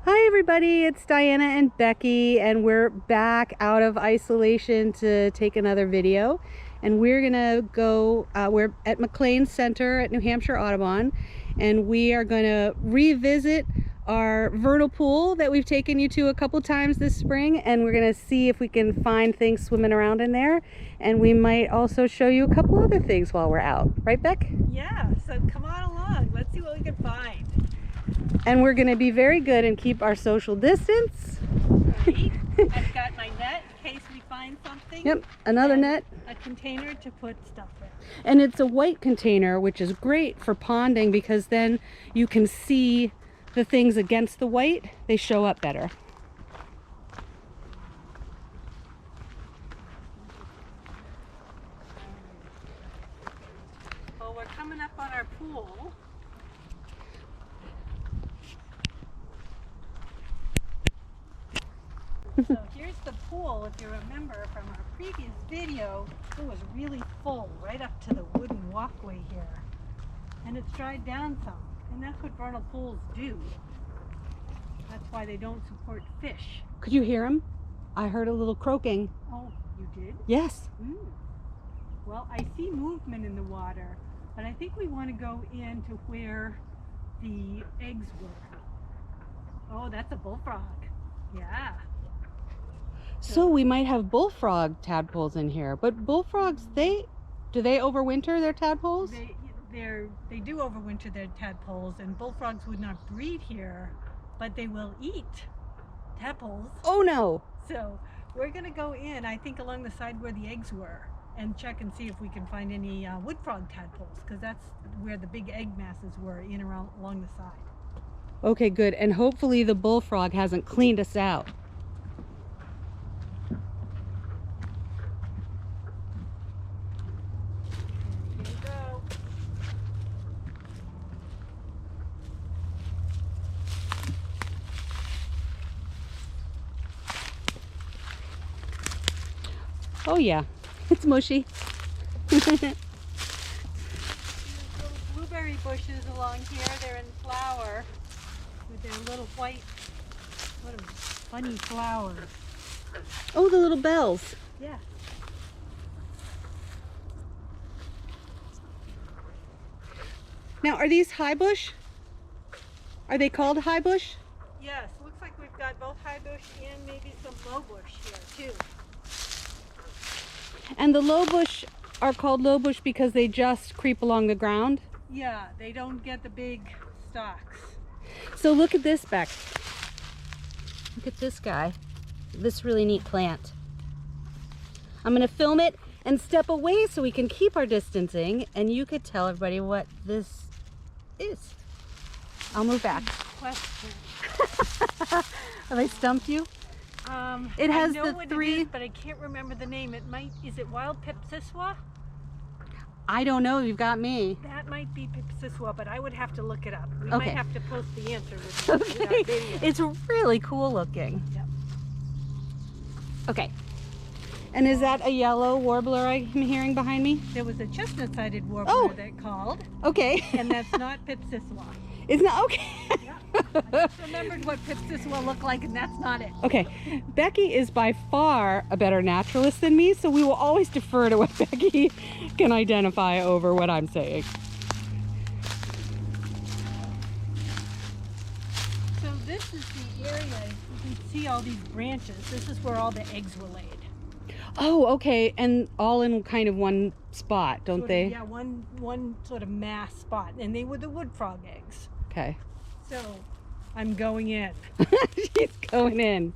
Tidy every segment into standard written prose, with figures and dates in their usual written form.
Hi everybody, it's Diana and Becky, and we're back out of isolation to take another video. And we're gonna go, we're at McLane Center at New Hampshire Audubon, and we are gonna revisit our vernal pool that we've taken you to a couple times this spring, and we're gonna see if we can find things swimming around in there. And we might also show you a couple other things while we're out. Right, Beck? Yeah, so come on along. Let's see what we can find. And we're gonna be very good and keep our social distance. Right. I've got my net in case we find something. Yep, another net. A container to put stuff in. And it's a white container, which is great for ponding because then you can see the things against the white. They show up better. Well, we're coming up on our pool. So here's the pool. If you remember from our previous video, it was really full right up to the wooden walkway here. And it's dried down some. And that's what vernal pools do. That's why they don't support fish. Could you hear him? I heard a little croaking. Oh, you did? Yes. Well, I see movement in the water, but I think we want to go into where the eggs were. Oh, that's a bullfrog. Yeah. So we might have bullfrog tadpoles in here, but bullfrogs, do they overwinter their tadpoles? They do overwinter their tadpoles, and bullfrogs would not breed here, but they will eat tadpoles. Oh no. So we're going to go in, I think, along the side where the eggs were and check and see if we can find any wood frog tadpoles, because that's where the big egg masses were in around along the side. Okay, good. And hopefully the bullfrog hasn't cleaned us out. Here we go. Oh yeah, it's mushy. There's little blueberry bushes along here. They're in flower with their little white, what are funny flowers. Oh, the little bells. Yeah. Now, are these high bush? Are they called high bush? Yes, looks like we've got both high bush and maybe some low bush here too. And the low bush are called low bush because they just creep along the ground? Yeah, they don't get the big stalks. So look at this, Beck. Look at this guy. This really neat plant. I'm gonna film it and step away so we can keep our distancing, and you could tell everybody what this is. I'll move back. Question. Have I stumped you? It has I know the what three. it is, but I can't remember the name. Is it wild pipsissewa? I don't know. You've got me. That might be pipsissewa, but I would have to look it up. We Okay. might have to post the answer with our Okay. video. It's really cool looking. Yep. Okay. And is that a yellow warbler I'm hearing behind me? There was a chestnut-sided warbler Oh. that called, Okay. and that's not pipsissewa. It's not okay. Yeah. I just remembered what pipsissewa looked like, and that's not it. Okay, Becky is by far a better naturalist than me, so we will always defer to what Becky can identify over what I'm saying. So this is the area, you can see all these branches. This is where all the eggs were laid. Oh, okay, and all in kind of one spot, don't Sort they? of, yeah, one sort of mass spot, and they were the wood frog eggs. Okay. So I'm going in. She's going in.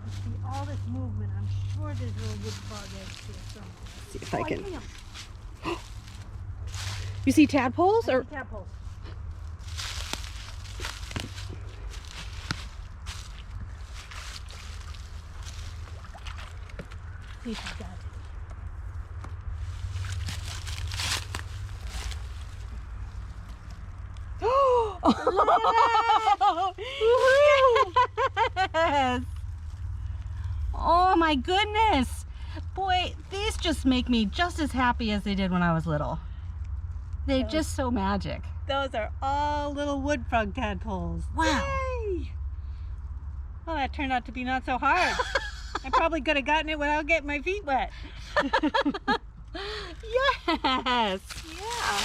I see all this movement. I'm sure there's little wood frog eggs here somewhere. See if I can. see 'em. You see tadpoles I or? see tadpoles. See if you got it. Yes! Oh my goodness! Boy, these just make me just as happy as they did when I was little. They're just so magic. Those are all little wood frog tadpoles. Wow. Yay! Well, that turned out to be not so hard. I probably could have gotten it without getting my feet wet. Yes. Yeah.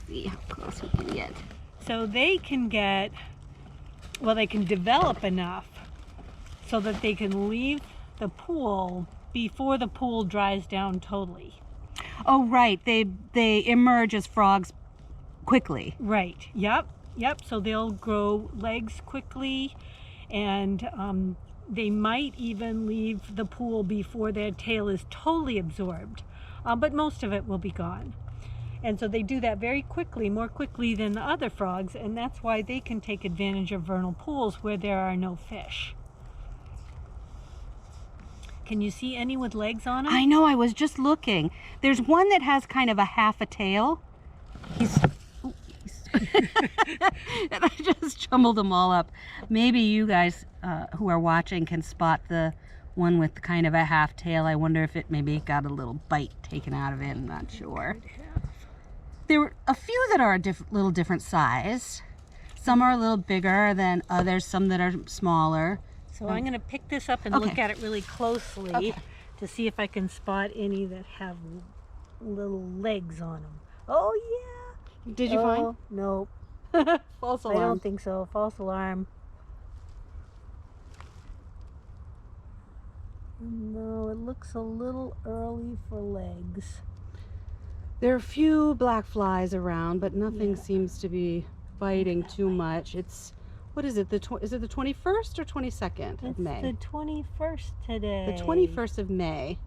See how close we can get. So they can get, well, they can develop enough so that they can leave the pool before the pool dries down totally. Oh, right. They emerge as frogs quickly. Right. Yep. So they'll grow legs quickly, and they might even leave the pool before their tail is totally absorbed, but most of it will be gone. And so they do that very quickly, more quickly than the other frogs, and that's why they can take advantage of vernal pools where there are no fish. Can you see any with legs on them? I know, I was just looking. There's one that has kind of a half a tail. And I just jumbled them all up. Maybe you guys who are watching can spot the one with kind of a half tail. I wonder if it maybe got a little bite taken out of it. I'm not sure. There were a few that are a little different size. Some are a little bigger than others, some that are smaller. So I'm going to pick this up and look at it really closely to see if I can spot any that have little legs on them. Oh, yeah. Did you find? Nope. False alarm. I don't think so. False alarm. No, it looks a little early for legs. There are a few black flies around, but nothing seems to be biting too much. It's, what is it? Is it the 21st or 22nd of May? It's the 21st today. The 21st of May.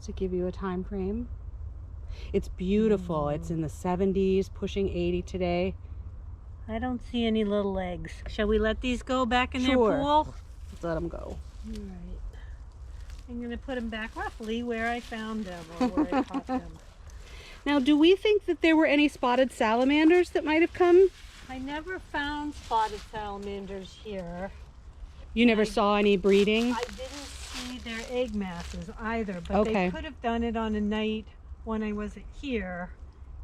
To give you a time frame. It's beautiful. It's in the 70s, pushing 80 today. I don't see any little legs. Shall we let these go back in their Sure. pool? Let's let them go. All right. I'm going to put them back roughly where I found them or where I caught them. Now, do we think that there were any spotted salamanders that might have come? I never found spotted salamanders here. You never saw any breeding? I didn't see their egg masses either, but Okay. they could have done it on a night when I wasn't here,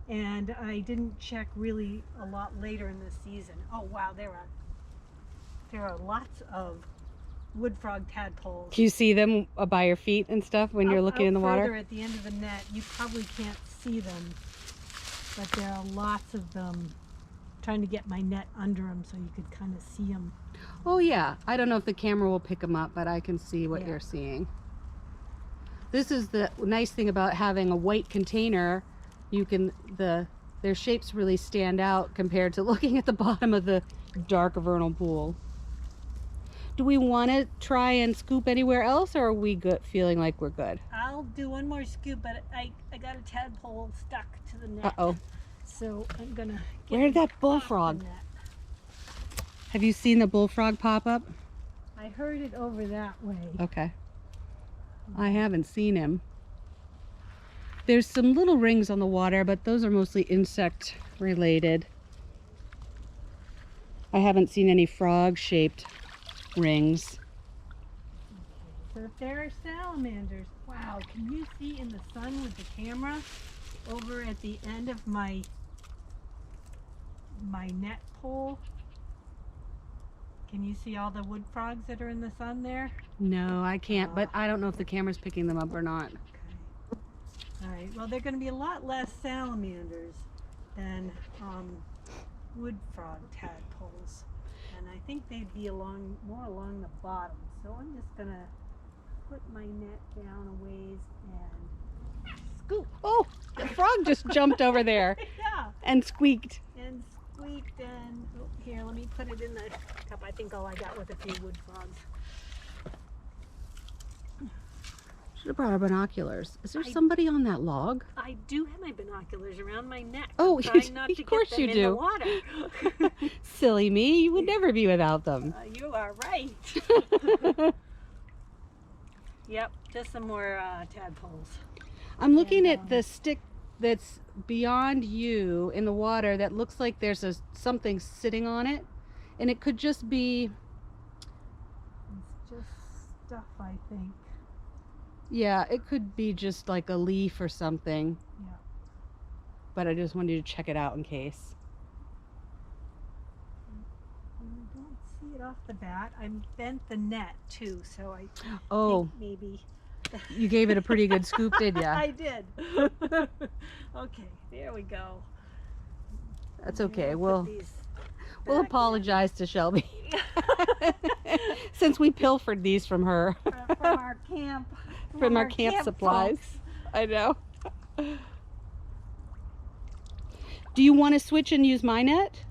and I didn't check really a lot later in the season. Oh wow, there are lots of wood frog tadpoles. Do you see them by your feet and stuff when you're looking in the water? Further at the end of the net, you probably can't see them, but there are lots of them. Trying to get my net under them so you could kind of see them. Oh yeah, I don't know if the camera will pick them up, but I can see what you're seeing. This is the nice thing about having a white container. You can, their shapes really stand out compared to looking at the bottom of the dark vernal pool. Do we want to try and scoop anywhere else, or are we good, feeling like we're good? I'll do one more scoop, but I got a tadpole stuck to the net. Uh-oh. So I'm gonna get Where did that off bullfrog? the net. Have you seen the bullfrog pop up? I heard it over that way. Okay. I haven't seen him. There's some little rings on the water, but those are mostly insect related. I haven't seen any frog-shaped rings. So if there are salamanders, wow, can you see in the sun with the camera over at the end of my net pole? Can you see all the wood frogs that are in the sun there? No, I can't, but I don't know if the camera's picking them up or not. Okay. All right, well, they're going to be a lot less salamanders than wood frog tadpoles. And I think they'd be more along the bottom. So I'm just going to put my net down a ways and scoop. Oh, the frog just jumped over there Yeah. and squeaked. And squeaked and, oh, here, let me put it in the cup. I think all I got was a few wood frogs. Should have brought our binoculars. Is there somebody on that log? I do have my binoculars around my neck. Oh, I'm trying not to of course get them you in the do. water. Silly me, you would never be without them. You are right. Yep, just some more tadpoles. I'm looking at the stick that's beyond you in the water that looks like there's something sitting on it, and it could just be, It's just stuff, I think. Yeah, it could be just like a leaf or something. Yeah. But I just wanted you to check it out in case. And I don't see it off the bat. I bent the net too, so I Oh, think maybe. you gave it a pretty good scoop, did ya? I did. Okay, there we go. That's And okay. we'll put these We'll back in. apologize to Shelby since we pilfered these from her. From our camp. From our camp supplies. folks. I know. Do you want to switch and use my net?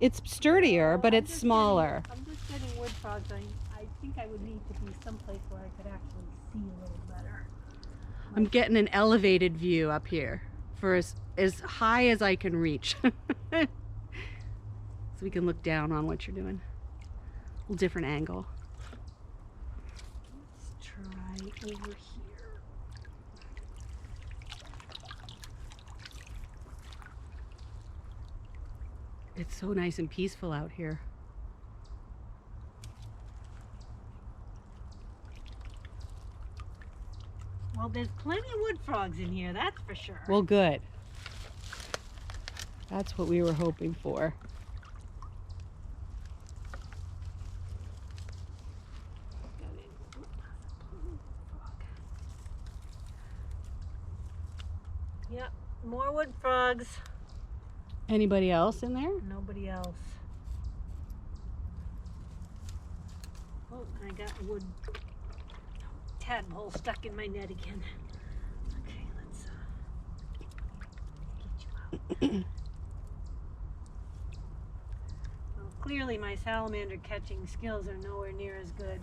It's sturdier, No, but I'm it's just smaller. I'm just getting wood frogs. I think I would need to be someplace where I could actually see a little better. I'm getting an elevated view up here for as high as I can reach. So we can look down on what you're doing. A little different angle. Let's try over here. It's so nice and peaceful out here. Well, there's plenty of wood frogs in here, that's for sure. Well, good. That's what we were hoping for. Yep, more wood frogs. Anybody else in there? Nobody else. Oh, I got a wood tadpole stuck in my net again. Okay, let's get you out. Well, clearly my salamander catching skills are nowhere near as good.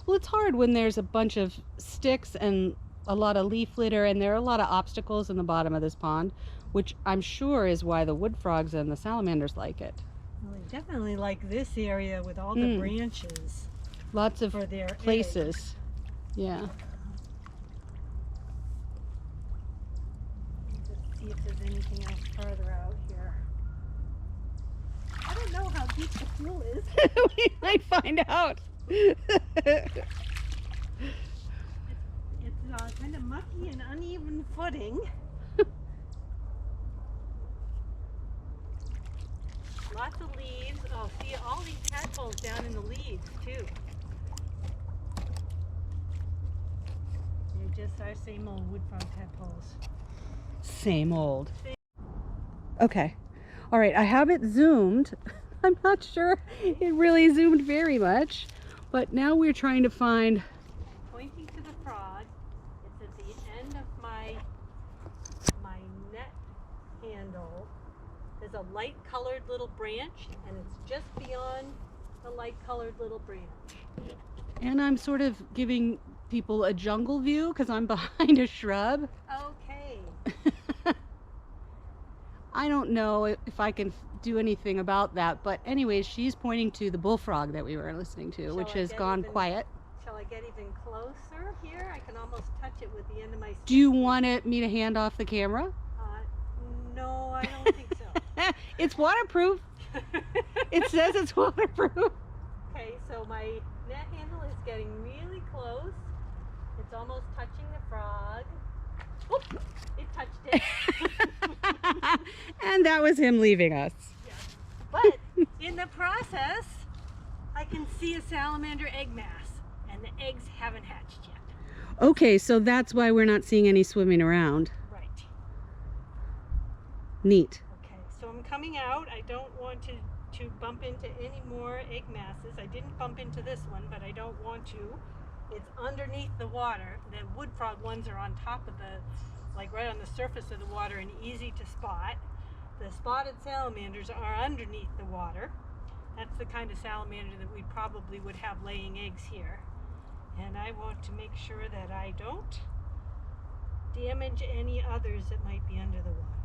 Well, it's hard when there's a bunch of sticks and a lot of leaf litter, and there are a lot of obstacles in the bottom of this pond, which I'm sure is why the wood frogs and the salamanders like it. Well, they definitely like this area with all the branches Lots of for their places. eggs. Yeah. Let's see if there's anything else farther out here. I don't know how deep the pool is. We might find out. It's kind of mucky and uneven footing. Lots of leaves. Oh, see all these tadpoles down in the leaves too. They're just our same old wood frog tadpoles. Same old. Okay. All right, I have it zoomed. I'm not sure it really zoomed very much, but now we're trying to find. Pointing to the frog, it's at the end of my net handle. There's a light colored little branch, and it's just beyond the light colored little branch. And I'm sort of giving people a jungle view because I'm behind a shrub. Okay. I don't know if I can do anything about that, but anyways, she's pointing to the bullfrog that we were listening to, which has gone quiet. Shall I get even closer here? I can almost touch it with the end of my stick. Do you want me to hand off the camera? No, I don't think so. It's waterproof. It says it's waterproof. Okay, so my net handle is getting really close. It's almost touching the frog. Oop, it touched it. And that was him leaving us. Yes. But in the process, I can see a salamander egg mass, and the eggs haven't hatched yet. Okay, so that's why we're not seeing any swimming around. Right. Neat. Okay, so I'm coming out. I don't want to bump into any more egg masses. I didn't bump into this one, but I don't want to. It's underneath the water. The wood frog ones are on top of like right on the surface of the water and easy to spot. The spotted salamanders are underneath the water. That's the kind of salamander that we probably would have laying eggs here. And I want to make sure that I don't damage any others that might be under the water.